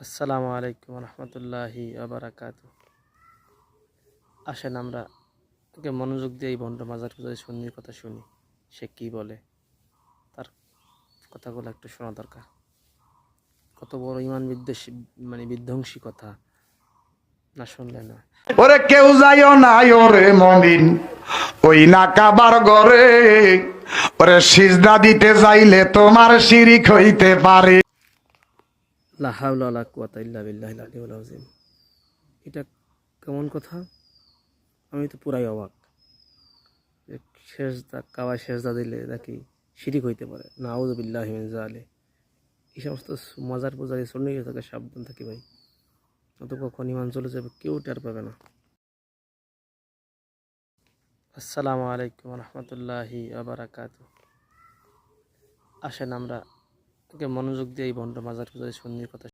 আসসালামু আলাইকুম রহমতুল্লাহি আবরাকাতু। আসেন আমরা মনোযোগ দিয়ে এই ভণ্ড মাজার পূজায় সুন্নির কথা শুনি। সে কি বলে, তার কথাগুলো একটু শোনা দরকার। কত বড় ইমান বিদ্বেষী বিধ্বংসী কথা, না শুনলে না। ওরে কেউ যাইও না ওরে মমিন ওই না কাবার ঘরে, ওরে সিজদা দিতে যাইলে তোমার শিরিক হইতে পারে। লা হাওলা ওয়ালা কুওয়াতা ইল্লা বিল্লাহিল আলিয়্যিল আযীম। এটা কেমন কথা? আমি তো পুরাই অবাক। সেজদা কাবায় সেজদা দিলে নাকি শিরিক হইতে পারে? নাউযু বিল্লাহি মিন যালিক। এই সমস্ত মাজার পূজারী সুন্নি থেকে সাবধান থাকি ভাই, অত কখন ইমান চলে যাবে কেউ টের পাবে না। আসসালামু আলাইকুম রহমতুল্লাহি আবরাকাতু। আসেন আমরা মনোযোগ দিয়ে এই ভণ্ড মাজার পূজায় সুন্নির কথা